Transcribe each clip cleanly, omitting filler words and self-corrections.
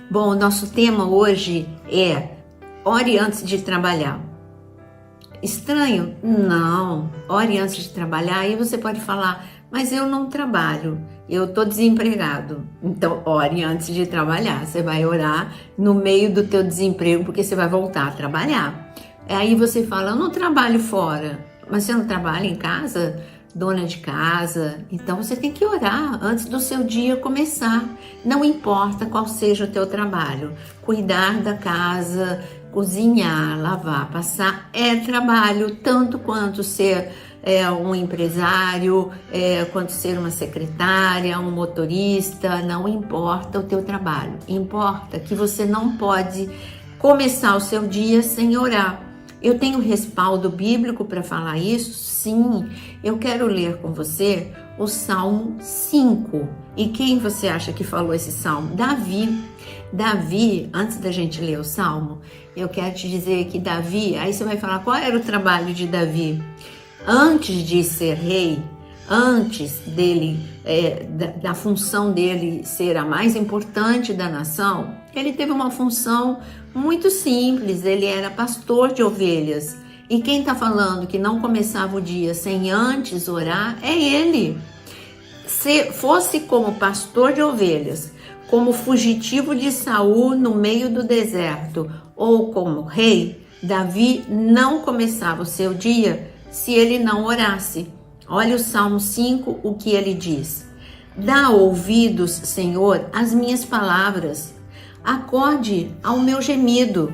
Bom, o nosso tema hoje é ore antes de trabalhar. Estranho? Não. Ore antes de trabalhar. Aí você pode falar, mas eu não trabalho, eu estou desempregado. Então, ore antes de trabalhar. Você vai orar no meio do teu desemprego, porque você vai voltar a trabalhar. Aí você fala, eu não trabalho fora. Mas você não trabalha em casa? Dona de casa? Então você tem que orar antes do seu dia começar. Não importa qual seja o teu trabalho. Cuidar da casa, cozinhar, lavar, passar é trabalho, tanto quanto ser um empresário, quanto ser uma secretária, um motorista. Não importa o teu trabalho. Importa que você não pode começar o seu dia sem orar. Eu tenho respaldo bíblico para falar isso? Sim, eu quero ler com você o Salmo 5. E quem você acha que falou esse Salmo? Davi. Davi, antes da gente ler o Salmo, eu quero te dizer que Davi, aí você vai falar qual era o trabalho de Davi? Antes de ser rei, antes dele, da função dele ser a mais importante da nação, ele teve uma função muito simples, ele era pastor de ovelhas. E quem está falando que não começava o dia sem antes orar é ele. Se fosse como pastor de ovelhas, como fugitivo de Saul no meio do deserto, ou como rei, Davi não começava o seu dia se ele não orasse. Olha o Salmo 5, o que ele diz. Dá ouvidos, Senhor, às minhas palavras. Acorde ao meu gemido.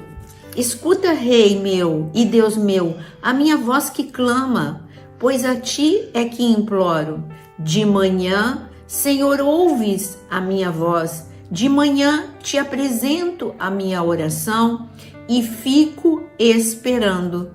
Escuta, Rei meu e Deus meu, a minha voz que clama, pois a ti é que imploro. De manhã, Senhor, ouves a minha voz. De manhã te apresento a minha oração e fico esperando.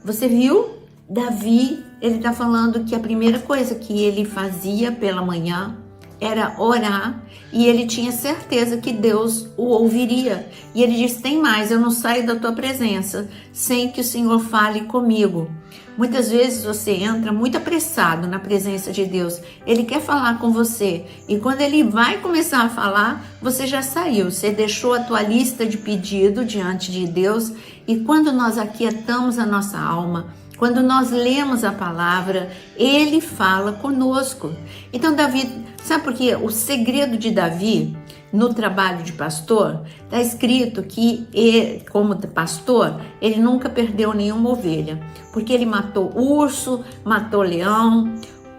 Você viu? Davi, ele está falando que a primeira coisa que ele fazia pela manhã era orar, e ele tinha certeza que Deus o ouviria. E ele disse, tem mais, eu não saio da tua presença sem que o Senhor fale comigo. Muitas vezes você entra muito apressado na presença de Deus, ele quer falar com você, e quando ele vai começar a falar, você já saiu, você deixou a tua lista de pedido diante de Deus. E quando nós aquietamos a nossa alma, quando nós lemos a palavra, ele fala conosco. Então Davi, sabe por quê? O segredo de Davi no trabalho de pastor, está escrito que ele, como pastor, ele nunca perdeu nenhuma ovelha, porque ele matou urso, matou leão.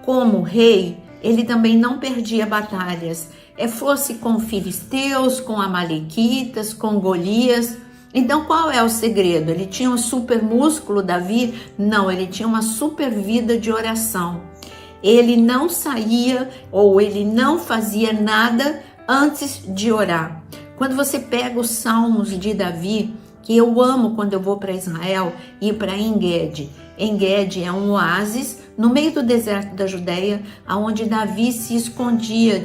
Como rei, ele também não perdia batalhas, fosse com filisteus, com amalequitas, com Golias. Então qual é o segredo? Ele tinha um super músculo, Davi? Não, ele tinha uma super vida de oração. Ele não saía ou ele não fazia nada antes de orar. Quando você pega os salmos de Davi, que eu amo quando eu vou para Israel e para En-Gedi. En-Gedi é um oásis no meio do deserto da Judéia, onde Davi se escondia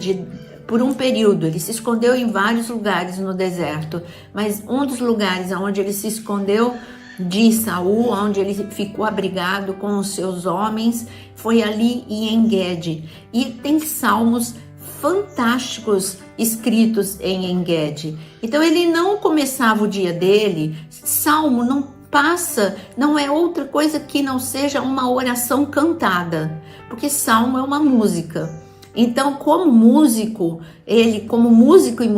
por um período. Ele se escondeu em vários lugares no deserto, mas um dos lugares onde ele se escondeu de Saul, onde ele ficou abrigado com os seus homens, foi ali em En-Gedi. E tem salmos fantásticos escritos em En-Gedi. Então ele não começava o dia dele, salmo não é outra coisa que não seja uma oração cantada, porque salmo é uma música. Então, como músico e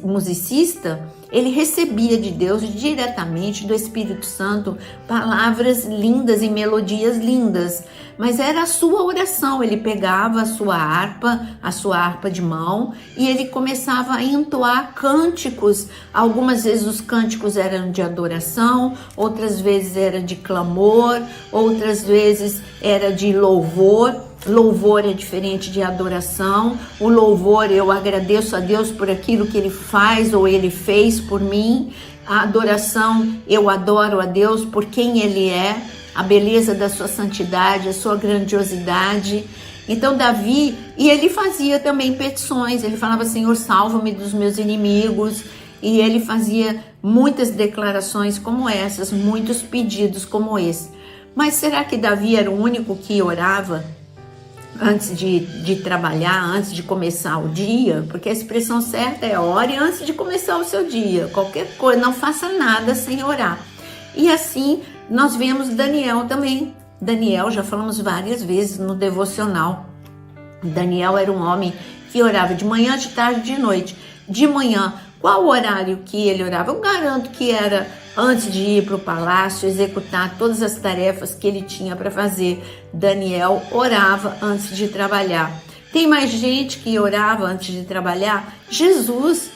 musicista, ele recebia de Deus diretamente do Espírito Santo palavras lindas e melodias lindas, mas era a sua oração. Ele pegava a sua harpa de mão, e ele começava a entoar cânticos. Algumas vezes os cânticos eram de adoração, outras vezes era de clamor, outras vezes era de louvor. Louvor é diferente de adoração. O louvor, eu agradeço a Deus por aquilo que Ele faz ou Ele fez por mim. A adoração, eu adoro a Deus por quem Ele é, a beleza da sua santidade, a sua grandiosidade. Então Davi, e ele fazia também petições, ele falava, Senhor, salva-me dos meus inimigos. E ele fazia muitas declarações como essas, muitos pedidos como esse. Mas será que Davi era o único que orava? antes de trabalhar, antes de começar o dia, porque a expressão certa é ore antes de começar o seu dia. Qualquer coisa, não faça nada sem orar. E assim nós vemos Daniel também. Daniel, já falamos várias vezes no devocional. Daniel era um homem que orava de manhã, de tarde, de noite. De manhã, qual o horário que ele orava? Eu garanto que era antes de ir para o palácio, executar todas as tarefas que ele tinha para fazer. Daniel orava antes de trabalhar. Tem mais gente que orava antes de trabalhar? Jesus,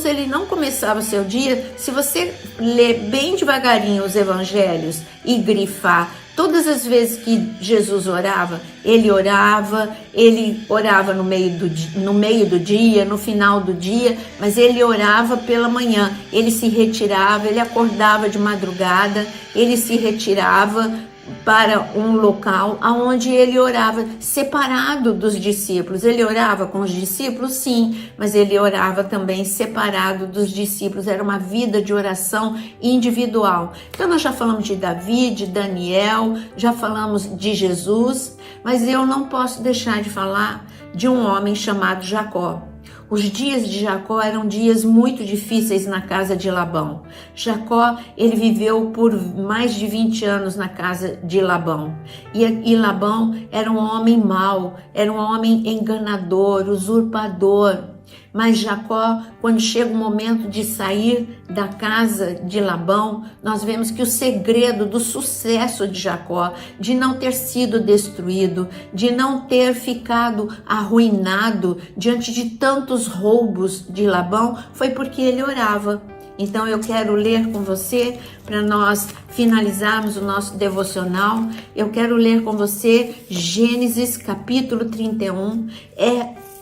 ele não começava o seu dia. Se você ler bem devagarinho os evangelhos e grifar todas as vezes que Jesus orava, ele orava no meio do dia, no final do dia, mas ele orava pela manhã. Ele se retirava, ele acordava de madrugada, ele se retirava para um local onde ele orava separado dos discípulos. Ele orava com os discípulos, sim, mas ele orava também separado dos discípulos. Era uma vida de oração individual. Então nós já falamos de Davi, de Daniel, já falamos de Jesus, mas eu não posso deixar de falar de um homem chamado Jacó. Os dias de Jacó eram dias muito difíceis na casa de Labão. Jacó, ele viveu por mais de 20 anos na casa de Labão. E Labão era um homem mau, era um homem enganador, usurpador. Mas Jacó, quando chega o momento de sair da casa de Labão, nós vemos que o segredo do sucesso de Jacó, de não ter sido destruído, de não ter ficado arruinado diante de tantos roubos de Labão, foi porque ele orava. Então eu quero ler com você, para nós finalizarmos o nosso devocional, eu quero ler com você Gênesis capítulo 31,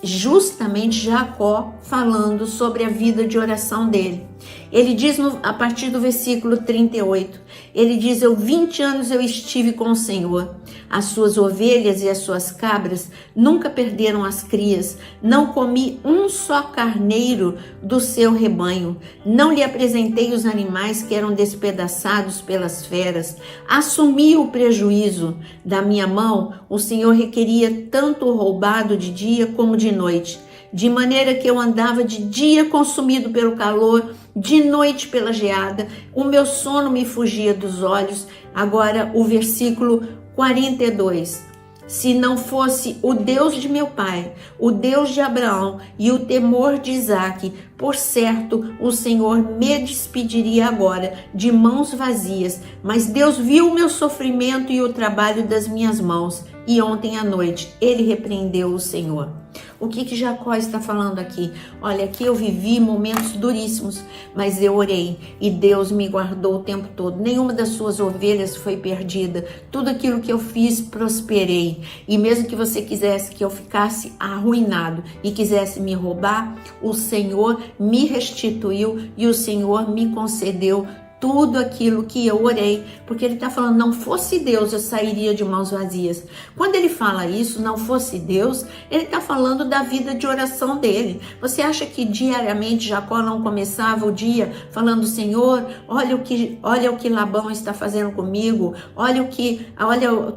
justamente Jacó falando sobre a vida de oração dele. Ele diz a partir do versículo 38, ele diz: 20 anos eu estive com o Senhor, as suas ovelhas e as suas cabras nunca perderam as crias, não comi um só carneiro do seu rebanho, não lhe apresentei os animais que eram despedaçados pelas feras, assumi o prejuízo da minha mão, o Senhor requeria tanto o roubado de dia como de noite, de maneira que eu andava de dia consumido pelo calor, de noite pela geada, o meu sono me fugia dos olhos. Agora o versículo 42. Se não fosse o Deus de meu pai, o Deus de Abraão e o temor de Isaque, por certo o Senhor me despediria agora de mãos vazias, mas Deus viu o meu sofrimento e o trabalho das minhas mãos, e ontem à noite ele repreendeu o Senhor. O que Jacó está falando aqui? Olha, aqui eu vivi momentos duríssimos, mas eu orei e Deus me guardou o tempo todo. Nenhuma das suas ovelhas foi perdida. Tudo aquilo que eu fiz, prosperei. E mesmo que você quisesse que eu ficasse arruinado e quisesse me roubar, o Senhor me restituiu e o Senhor me concedeu tudo aquilo que eu orei, porque ele está falando, não fosse Deus, eu sairia de mãos vazias. Quando ele fala isso, não fosse Deus, ele está falando da vida de oração dele. Você acha que diariamente Jacó não começava o dia falando, Senhor, olha o que Labão está fazendo comigo, olha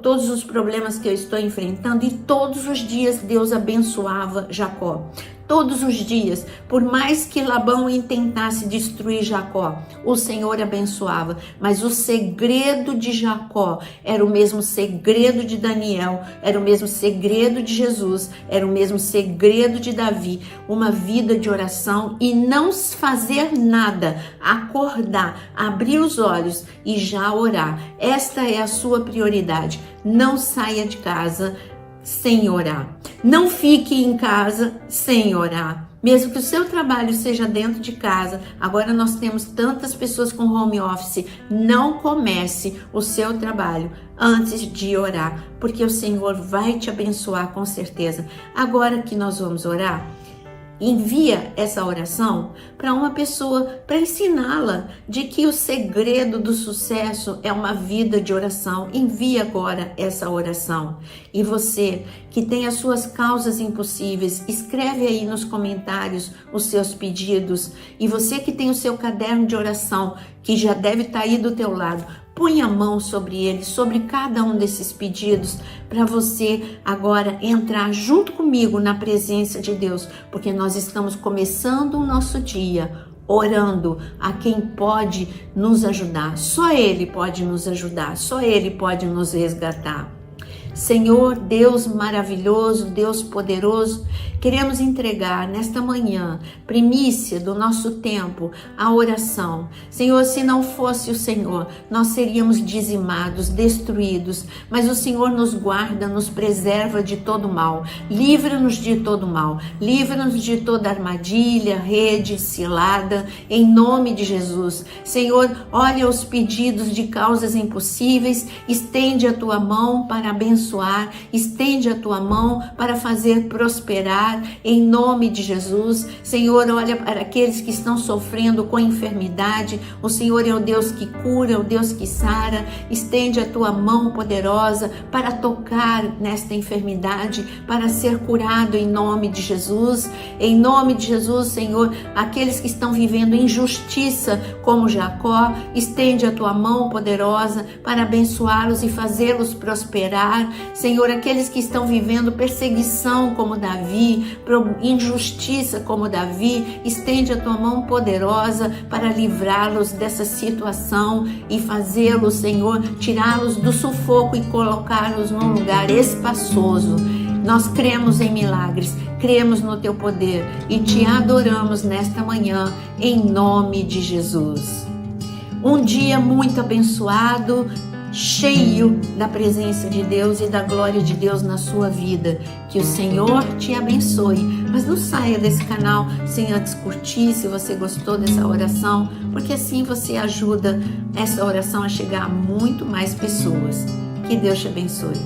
todos os problemas que eu estou enfrentando, e todos os dias Deus abençoava Jacó. Todos os dias, por mais que Labão intentasse destruir Jacó, o Senhor abençoava. Mas o segredo de Jacó era o mesmo segredo de Daniel, era o mesmo segredo de Jesus, era o mesmo segredo de Davi. Uma vida de oração e não fazer nada, acordar, abrir os olhos e já orar. Esta é a sua prioridade. Não saia de casa sem orar. Não fique em casa sem orar. Mesmo que o seu trabalho seja dentro de casa, agora nós temos tantas pessoas com home office, não comece o seu trabalho antes de orar, porque o Senhor vai te abençoar com certeza. Agora que nós vamos orar, envia essa oração para uma pessoa, para ensiná-la de que o segredo do sucesso é uma vida de oração. Envia agora essa oração. E você que tem as suas causas impossíveis, escreve aí nos comentários os seus pedidos. E você que tem o seu caderno de oração, que já deve estar aí do teu lado, Põe a mão sobre ele, sobre cada um desses pedidos, para você agora entrar junto comigo na presença de Deus, porque nós estamos começando o nosso dia orando a quem pode nos ajudar. Só Ele pode nos ajudar, só Ele pode nos resgatar. Senhor, Deus maravilhoso, Deus poderoso, queremos entregar nesta manhã, primícia do nosso tempo, a oração. Senhor, se não fosse o Senhor, nós seríamos dizimados, destruídos, mas o Senhor nos guarda, nos preserva de todo mal, livra-nos de todo mal, livra-nos de toda armadilha, rede, cilada, em nome de Jesus. Senhor, olha os pedidos de causas impossíveis, estende a tua mão para abençoar, estende a tua mão para fazer prosperar, em nome de Jesus. Senhor, olha para aqueles que estão sofrendo com enfermidade, o Senhor é o Deus que cura, é o Deus que sara, estende a tua mão poderosa para tocar nesta enfermidade, para ser curado em nome de Jesus. Em nome de Jesus, Senhor, aqueles que estão vivendo injustiça como Jacó, estende a tua mão poderosa para abençoá-los e fazê-los prosperar. Senhor, aqueles que estão vivendo perseguição como Davi, injustiça como Davi, estende a tua mão poderosa para livrá-los dessa situação e fazê-los, Senhor, tirá-los do sufoco e colocá-los num lugar espaçoso. Nós cremos em milagres, cremos no teu poder e te adoramos nesta manhã, em nome de Jesus. Um dia muito abençoado, cheio da presença de Deus e da glória de Deus na sua vida. Que o Senhor te abençoe. Mas não saia desse canal sem antes curtir, se você gostou dessa oração, porque assim você ajuda essa oração a chegar a muito mais pessoas. Que Deus te abençoe.